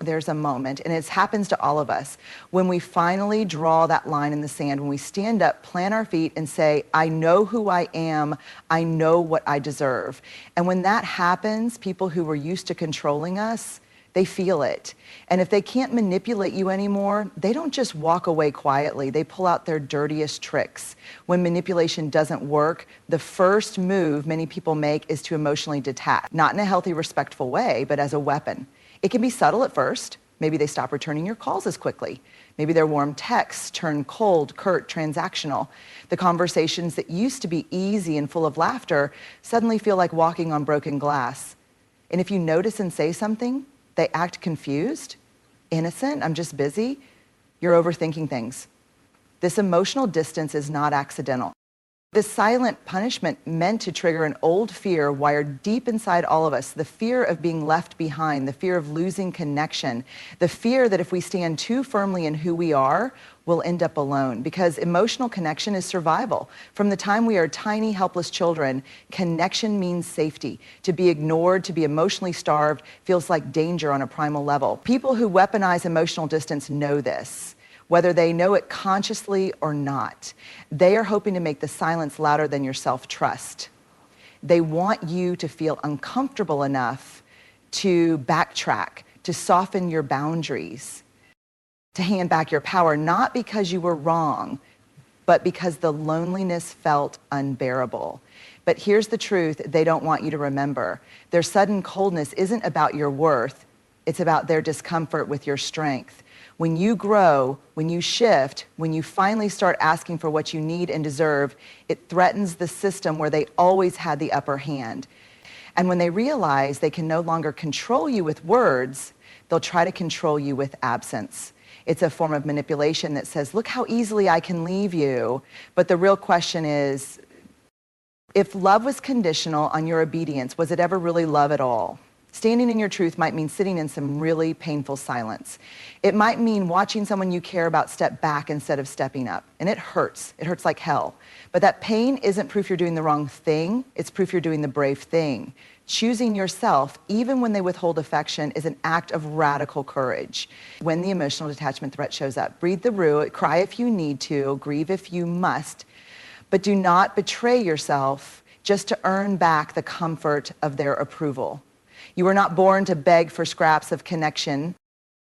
There's a moment, and it happens to all of us, when we finally draw that line in the sand, when we stand up, plant our feet, and say, I know who I am, I know what I deserve. And when that happens, people who were used to controlling us, they feel it. And if they can't manipulate you anymore, they don't just walk away quietly. They pull out their dirtiest tricks. When manipulation doesn't work, the first move many people make is to emotionally detach. Not in a healthy, respectful way, but as a weapon. It can be subtle at first. Maybe they stop returning your calls as quickly. Maybe their warm texts turn cold, curt, transactional. The conversations that used to be easy and full of laughter suddenly feel like walking on broken glass. And if you notice and say something, they act confused, innocent, I'm just busy, you're overthinking things. This emotional distance is not accidental. This silent punishment meant to trigger an old fear wired deep inside all of us, the fear of being left behind, the fear of losing connection, the fear that if we stand too firmly in who we are, we'll end up alone, because emotional connection is survival. From the time we are tiny, helpless children, connection means safety. To be ignored, to be emotionally starved, feels like danger on a primal level. People who weaponize emotional distance know this. Whether they know it consciously or not, they are hoping to make the silence louder than your self-trust. They want you to feel uncomfortable enough to backtrack, to soften your boundaries, to hand back your power, not because you were wrong, but because the loneliness felt unbearable. But here's the truth they don't want you to remember. Their sudden coldness isn't about your worth, it's about their discomfort with your strength. When you grow, when you shift, when you finally start asking for what you need and deserve, it threatens the system where they always had the upper hand. And when they realize they can no longer control you with words, they'll try to control you with absence. It's a form of manipulation that says, look how easily I can leave you. But the real question is, if love was conditional on your obedience, was it ever really love at all? Standing in your truth might mean sitting in some really painful silence. It might mean watching someone you care about step back instead of stepping up. And it hurts. It hurts like hell. But that pain isn't proof you're doing the wrong thing. It's proof you're doing the brave thing. Choosing yourself, even when they withhold affection, is an act of radical courage. When the emotional detachment threat shows up, breathe through it, cry if you need to, grieve if you must, but do not betray yourself just to earn back the comfort of their approval. You were not born to beg for scraps of connection.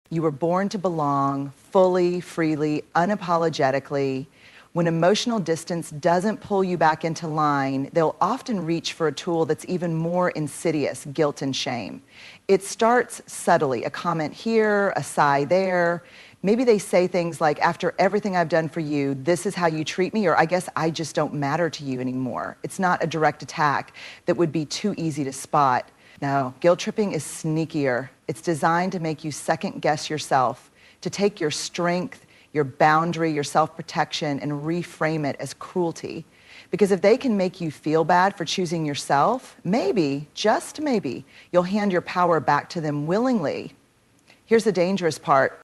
You were born to belong fully, freely, unapologetically. When emotional distance doesn't pull you back into line, they'll often reach for a tool that's even more insidious, guilt and shame. It starts subtly, a comment here, a sigh there. Maybe they say things like, after everything I've done for you, this is how you treat me, or I guess I just don't matter to you anymore. It's not a direct attack that would be too easy to spot. No, guilt tripping is sneakier. It's designed to make you second guess yourself, to take your strength, your boundary, your self-protection, and reframe it as cruelty. Because if they can make you feel bad for choosing yourself, maybe, just maybe, you'll hand your power back to them willingly. Here's the dangerous part.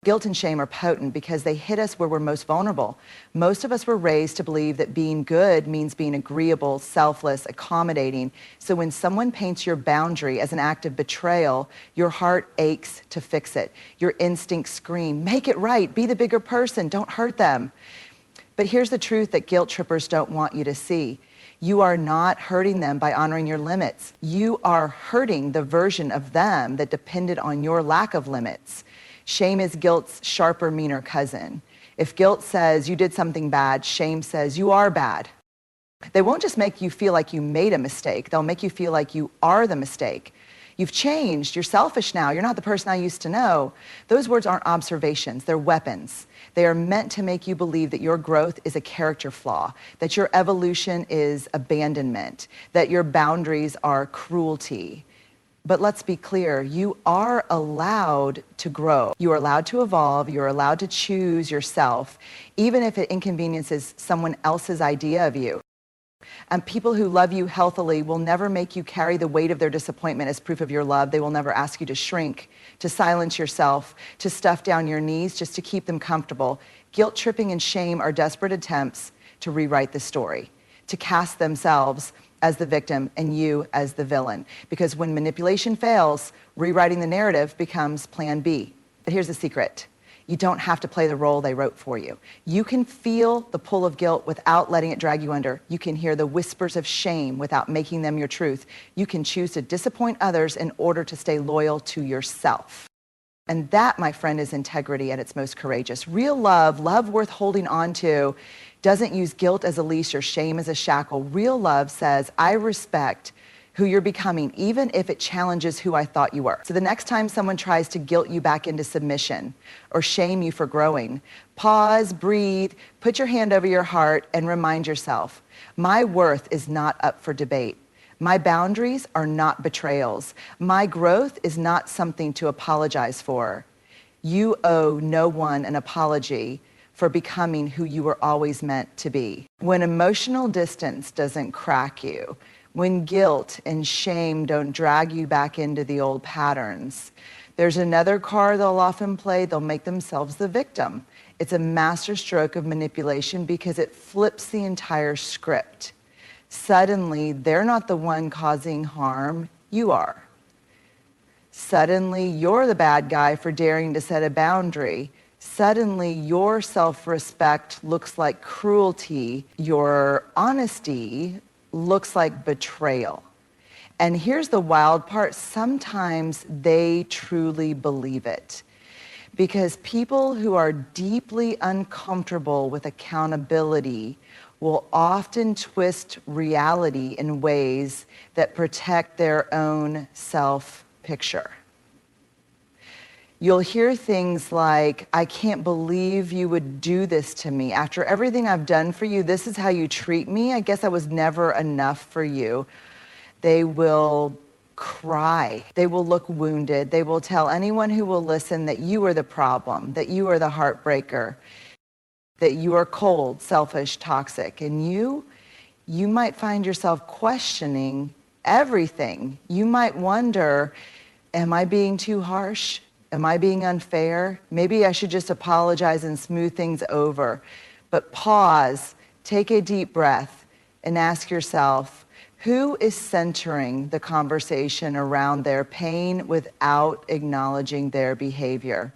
Guilt and shame are potent because they hit us where we're most vulnerable. Most of us were raised to believe that being good means being agreeable, selfless, accommodating. So when someone paints your boundary as an act of betrayal, your heart aches to fix it. Your instincts scream, make it right, be the bigger person, don't hurt them. But here's the truth that guilt trippers don't want you to see. You are not hurting them by honoring your limits. You are hurting the version of them that depended on your lack of limits. Shame is guilt's sharper, meaner cousin. If guilt says you did something bad, shame says you are bad. They won't just make you feel like you made a mistake. They'll make you feel like you are the mistake. You've changed. You're selfish now. You're not the person I used to know. Those words aren't observations. They're weapons. They are meant to make you believe that your growth is a character flaw, that your evolution is abandonment, that your boundaries are cruelty. But let's be clear, you are allowed to grow. You are allowed to evolve. You're allowed to choose yourself, even if it inconveniences someone else's idea of you. And people who love you healthily will never make you carry the weight of their disappointment as proof of your love. They will never ask you to shrink, to silence yourself, to stuff down your knees just to keep them comfortable. Guilt tripping and shame are desperate attempts to rewrite the story, to cast themselves as the victim and you as the villain. Because when manipulation fails, rewriting the narrative becomes plan B. But here's the secret. You don't have to play the role they wrote for you. You can feel the pull of guilt without letting it drag you under. You can hear the whispers of shame without making them your truth. You can choose to disappoint others in order to stay loyal to yourself. And that, my friend, is integrity at its most courageous. Real love, love worth holding on to, doesn't use guilt as a leash or shame as a shackle. Real love says, I respect who you're becoming, even if it challenges who I thought you were. So the next time someone tries to guilt you back into submission or shame you for growing, pause, breathe, put your hand over your heart and remind yourself, my worth is not up for debate. My boundaries are not betrayals. My growth is not something to apologize for. You owe no one an apology for becoming who you were always meant to be. When emotional distance doesn't crack you, when guilt and shame don't drag you back into the old patterns, there's another card they'll often play. They'll make themselves the victim. It's a masterstroke of manipulation because it flips the entire script. Suddenly, they're not the one causing harm, you are. Suddenly, you're the bad guy for daring to set a boundary. Suddenly, your self-respect looks like cruelty. Your honesty looks like betrayal. And here's the wild part. Sometimes they truly believe it. Because people who are deeply uncomfortable with accountability will often twist reality in ways that protect their own self-picture. You'll hear things like, I can't believe you would do this to me. After everything I've done for you, this is how you treat me? I guess I was never enough for you. They will cry. They will look wounded. They will tell anyone who will listen that you are the problem, that you are the heartbreaker, that you are cold, selfish, toxic. And you might find yourself questioning everything. You might wonder, am I being too harsh? Am I being unfair? Maybe I should just apologize and smooth things over. But pause, take a deep breath, and ask yourself, who is centering the conversation around their pain without acknowledging their behavior?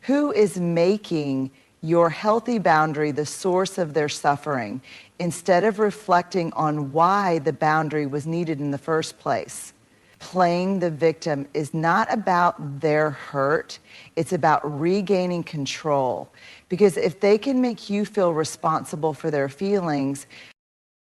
Who is making your healthy boundary the source of their suffering instead of reflecting on why the boundary was needed in the first place? Playing the victim is not about their hurt, it's about regaining control. Because if they can make you feel responsible for their feelings,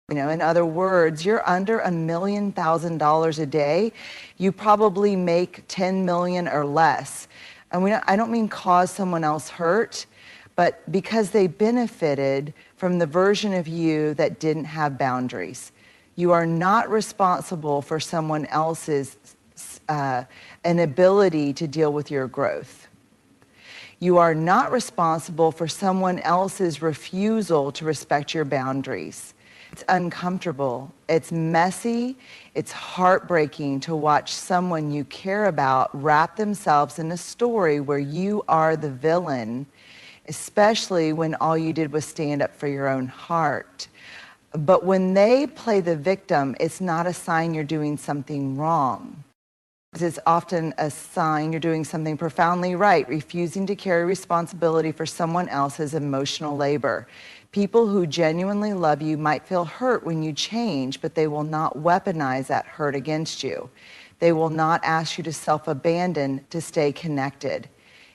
in other words, you're under $1 million a day, you probably make 10 million or less. And I don't mean cause someone else hurt, but because they benefited from the version of you that didn't have boundaries. You are not responsible for someone else's inability to deal with your growth. You are not responsible for someone else's refusal to respect your boundaries. It's uncomfortable. It's messy. It's heartbreaking to watch someone you care about wrap themselves in a story where you are the villain, especially when all you did was stand up for your own heart. But when they play the victim, it's not a sign you're doing something wrong. It's often a sign you're doing something profoundly right, refusing to carry responsibility for someone else's emotional labor. People who genuinely love you might feel hurt when you change, but they will not weaponize that hurt against you. They will not ask you to self-abandon to stay connected.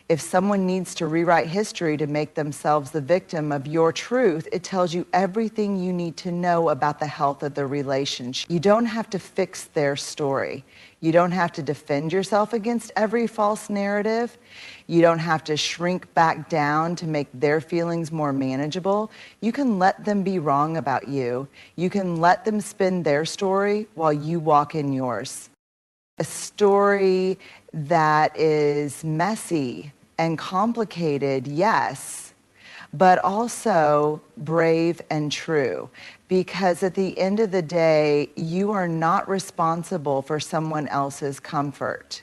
If someone needs to rewrite history to make themselves the victim of your truth, it tells you everything you need to know about the health of the relationship. You don't have to fix their story. You don't have to defend yourself against every false narrative. You don't have to shrink back down to make their feelings more manageable. You can let them be wrong about you. You can let them spin their story while you walk in yours. A story that is messy and complicated, yes, but also brave and true. Because at the end of the day, you are not responsible for someone else's comfort.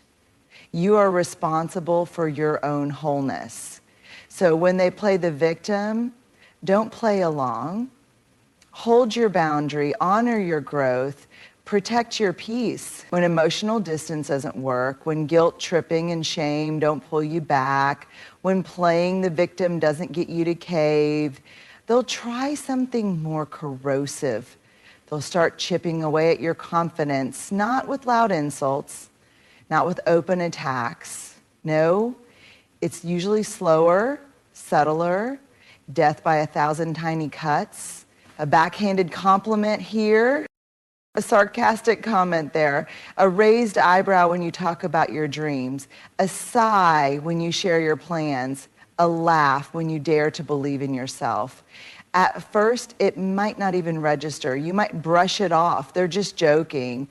You are responsible for your own wholeness. So when they play the victim, don't play along. Hold your boundary, honor your growth, protect your peace. When emotional distance doesn't work, when guilt tripping and shame don't pull you back, when playing the victim doesn't get you to cave, they'll try something more corrosive. They'll start chipping away at your confidence, not with loud insults, not with open attacks. No, it's usually slower, subtler, death by 1,000 tiny cuts, a backhanded compliment here, a sarcastic comment there, a raised eyebrow when you talk about your dreams, a sigh when you share your plans, a laugh when you dare to believe in yourself. At first, it might not even register. You might brush it off. They're just joking.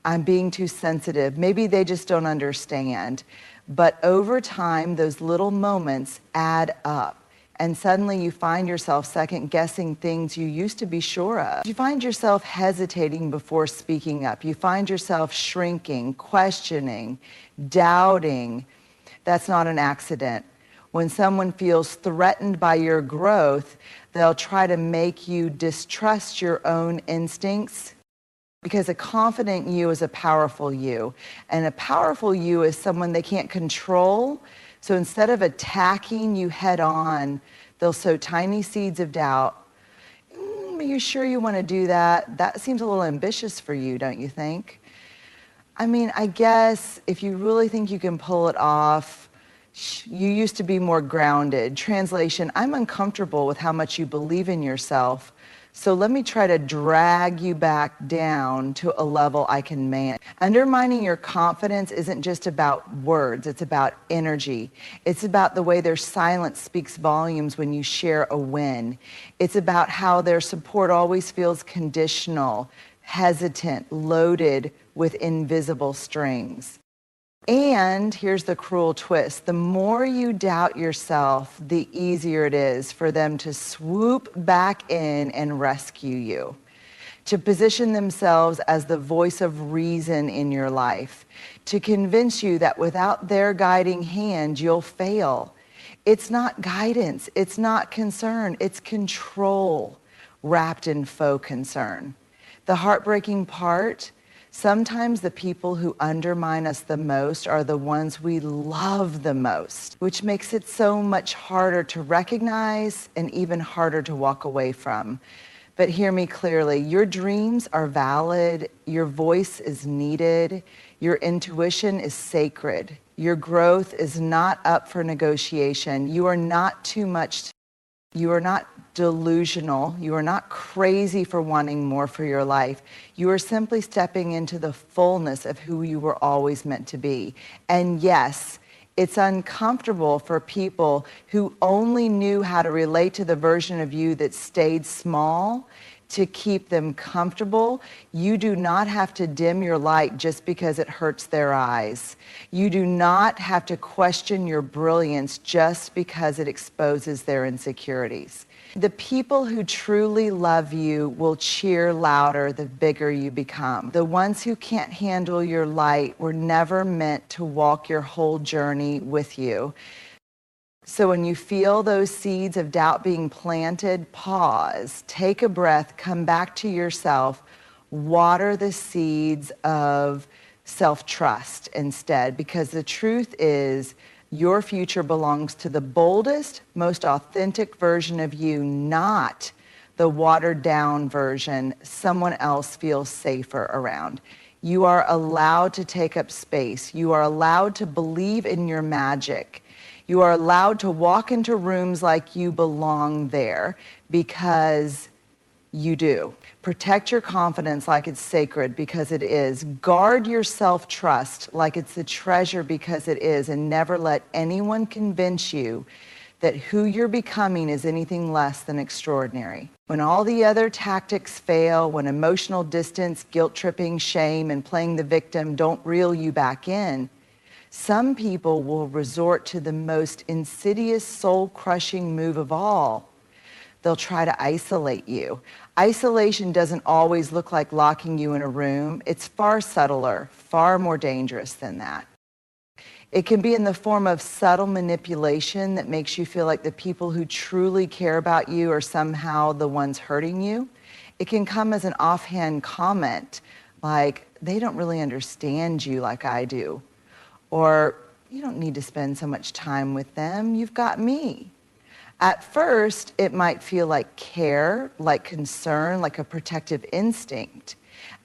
I'm being too sensitive. Maybe they just don't understand. But over time, those little moments add up. And suddenly you find yourself second-guessing things you used to be sure of. You find yourself hesitating before speaking up. You find yourself shrinking, questioning, doubting. That's not an accident. When someone feels threatened by your growth, they'll try to make you distrust your own instincts, because a confident you is a powerful you. And a powerful you is someone they can't control. So instead of attacking you head on, they'll sow tiny seeds of doubt. Are you sure you want to do that? That seems a little ambitious for you, don't you think? I mean, I guess if you really think you can pull it off, you used to be more grounded. Translation, I'm uncomfortable with how much you believe in yourself, so let me try to drag you back down to a level I can manage. Undermining your confidence isn't just about words, it's about energy. It's about the way their silence speaks volumes when you share a win. It's about how their support always feels conditional, hesitant, loaded with invisible strings. And here's the cruel twist. The more you doubt yourself, the easier it is for them to swoop back in and rescue you, to position themselves as the voice of reason in your life, to convince you that without their guiding hand, you'll fail. It's not guidance, it's not concern, it's control wrapped in faux concern. The heartbreaking part, sometimes the people who undermine us the most are the ones we love the most, which makes it so much harder to recognize and even harder to walk away from. But hear me clearly, your dreams are valid, your voice is needed, your intuition is sacred, your growth is not up for negotiation, you are not too much. You are not delusional. You are not crazy for wanting more for your life. You are simply stepping into the fullness of who you were always meant to be. And yes, it's uncomfortable for people who only knew how to relate to the version of you that stayed small to keep them comfortable. You do not have to dim your light just because it hurts their eyes. You do not have to question your brilliance just because it exposes their insecurities. The people who truly love you will cheer louder the bigger you become. The ones who can't handle your light were never meant to walk your whole journey with you. So when you feel those seeds of doubt being planted, pause, take a breath, come back to yourself, water the seeds of self-trust instead, because the truth is your future belongs to the boldest, most authentic version of you, not the watered down version someone else feels safer around. You are allowed to take up space. You are allowed to believe in your magic. You are allowed to walk into rooms like you belong there, because you do. Protect your confidence like it's sacred, because it is. Guard your self-trust like it's a treasure, because it is. And never let anyone convince you that who you're becoming is anything less than extraordinary. When all the other tactics fail, when emotional distance, guilt tripping, shame, and playing the victim don't reel you back in, some people will resort to the most insidious, soul-crushing move of all. They'll try to isolate you. Isolation doesn't always look like locking you in a room. It's far subtler, far more dangerous than that. It can be in the form of subtle manipulation that makes you feel like the people who truly care about you are somehow the ones hurting you. It can come as an offhand comment, like, they don't really understand you like I do. Or, you don't need to spend so much time with them, you've got me. At first, it might feel like care, like concern, like a protective instinct,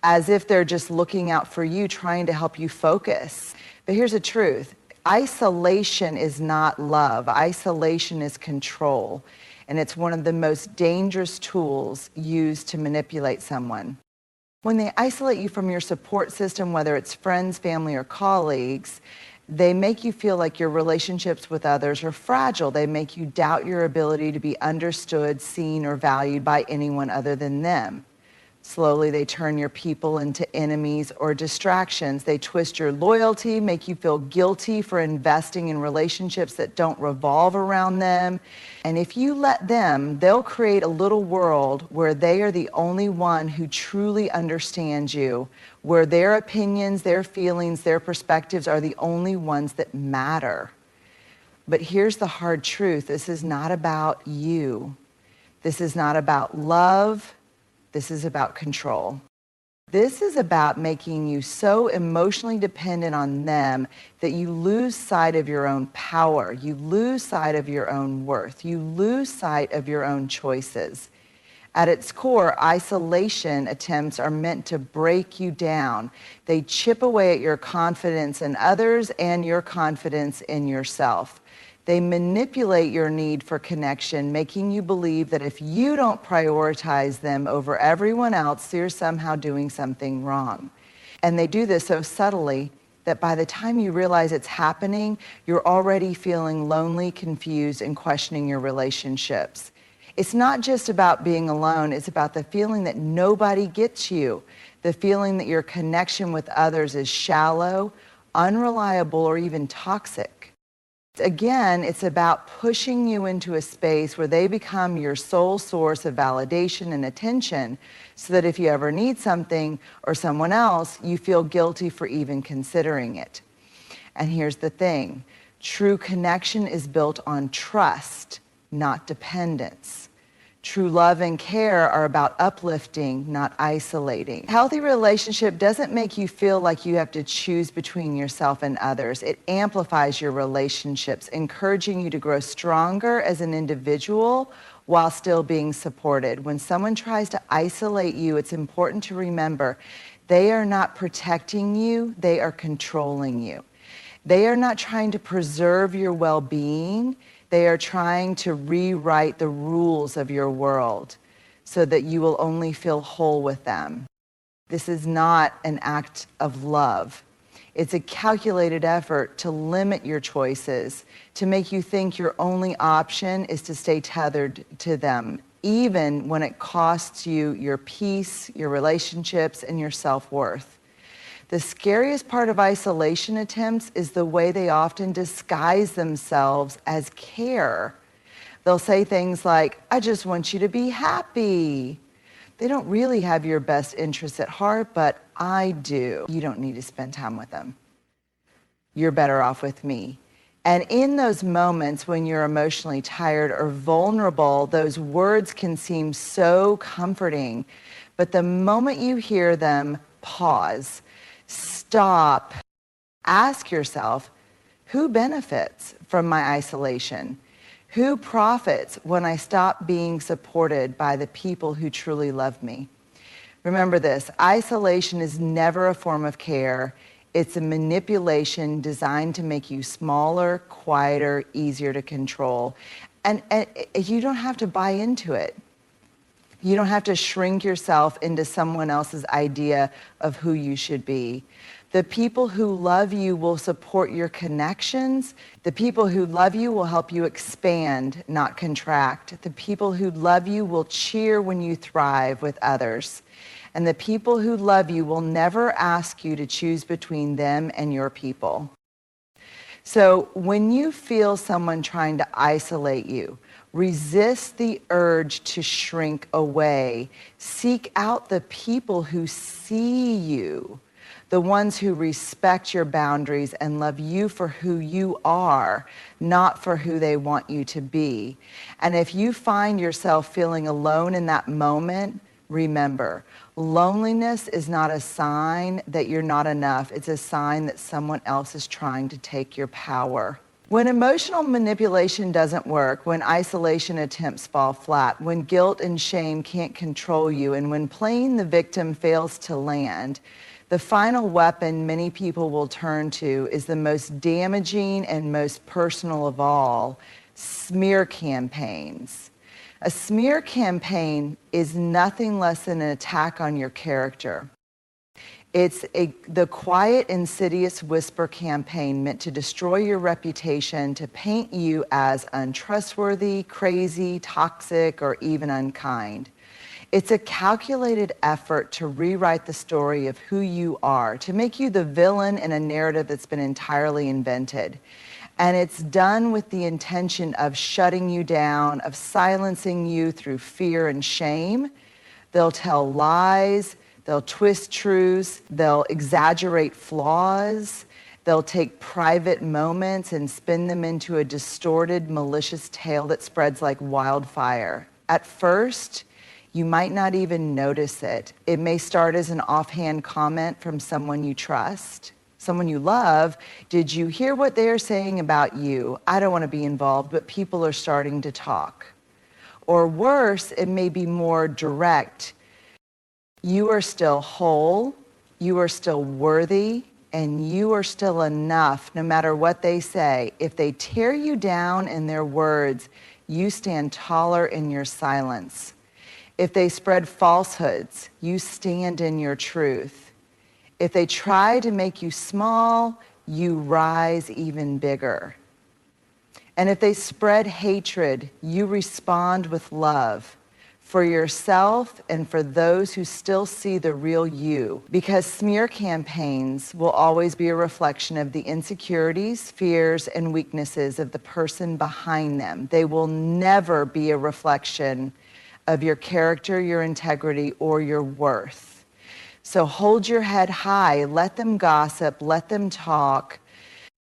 as if they're just looking out for you, trying to help you focus. But here's the truth. Isolation is not love. Isolation is control. And it's one of the most dangerous tools used to manipulate someone. When they isolate you from your support system, whether it's friends, family, or colleagues, they make you feel like your relationships with others are fragile. They make you doubt your ability to be understood, seen, or valued by anyone other than them. Slowly, they turn your people into enemies or distractions. They twist your loyalty, make you feel guilty for investing in relationships that don't revolve around them. And if you let them, they'll create a little world where they are the only one who truly understands you, where their opinions, their feelings, their perspectives are the only ones that matter. But here's the hard truth. This is not about you. This is not about love. This is about control. This is about making you so emotionally dependent on them that you lose sight of your own power. You lose sight of your own worth. You lose sight of your own choices. At its core, isolation attempts are meant to break you down. They chip away at your confidence in others and your confidence in yourself. They manipulate your need for connection, making you believe that if you don't prioritize them over everyone else, you're somehow doing something wrong. And they do this so subtly that by the time you realize it's happening, you're already feeling lonely, confused, and questioning your relationships. It's not just about being alone, it's about the feeling that nobody gets you, the feeling that your connection with others is shallow, unreliable, or even toxic. Again, it's about pushing you into a space where they become your sole source of validation and attention, so that if you ever need something or someone else, you feel guilty for even considering it. And here's the thing. True connection is built on trust, not dependence. True love and care are about uplifting, not isolating. Healthy relationship doesn't make you feel like you have to choose between yourself and others. It amplifies your relationships, encouraging you to grow stronger as an individual while still being supported. When someone tries to isolate you, it's important to remember they are not protecting you, they are controlling you. They are not trying to preserve your well-being. They are trying to rewrite the rules of your world so that you will only feel whole with them. This is not an act of love. It's a calculated effort to limit your choices, to make you think your only option is to stay tethered to them, even when it costs you your peace, your relationships, and your self-worth. The scariest part of isolation attempts is the way they often disguise themselves as care. They'll say things like, I just want you to be happy. They don't really have your best interests at heart, but I do. You don't need to spend time with them. You're better off with me. And in those moments when you're emotionally tired or vulnerable, those words can seem so comforting. But the moment you hear them, pause. Stop. Ask yourself, who benefits from my isolation? Who profits when I stop being supported by the people who truly love me? Remember this, isolation is never a form of care. It's a manipulation designed to make you smaller, quieter, easier to control. And you don't have to buy into it. You don't have to shrink yourself into someone else's idea of who you should be. The people who love you will support your connections. The people who love you will help you expand, not contract. The people who love you will cheer when you thrive with others. And the people who love you will never ask you to choose between them and your people. So when you feel someone trying to isolate you, resist the urge to shrink away. Seek out the people who see you, the ones who respect your boundaries and love you for who you are, not for who they want you to be. And if you find yourself feeling alone in that moment, Remember, loneliness is not a sign that you're not enough. It's a sign that someone else is trying to take your power. When emotional manipulation doesn't work, when isolation attempts fall flat, when guilt and shame can't control you, and when playing the victim fails to land, the final weapon many people will turn to is the most damaging and most personal of all, smear campaigns. A smear campaign is nothing less than an attack on your character. It's the quiet, insidious whisper campaign meant to destroy your reputation, to paint you as untrustworthy, crazy, toxic, or even unkind. It's a calculated effort to rewrite the story of who you are, to make you the villain in a narrative that's been entirely invented. And it's done with the intention of shutting you down, of silencing you through fear and shame. They'll tell lies. They'll twist truths, they'll exaggerate flaws, they'll take private moments and spin them into a distorted, malicious tale that spreads like wildfire. At first, you might not even notice it. It may start as an offhand comment from someone you trust, someone you love. Did you hear what they're saying about you? I don't want to be involved, but people are starting to talk. Or worse, it may be more direct. You are still whole, you are still worthy, and you are still enough no matter what they say. If they tear you down in their words, you stand taller in your silence. If they spread falsehoods, you stand in your truth. If they try to make you small, you rise even bigger. And if they spread hatred, you respond with love. For yourself and for those who still see the real you. Because smear campaigns will always be a reflection of the insecurities, fears, and weaknesses of the person behind them. They will never be a reflection of your character, your integrity, or your worth. So hold your head high, let them gossip, let them talk,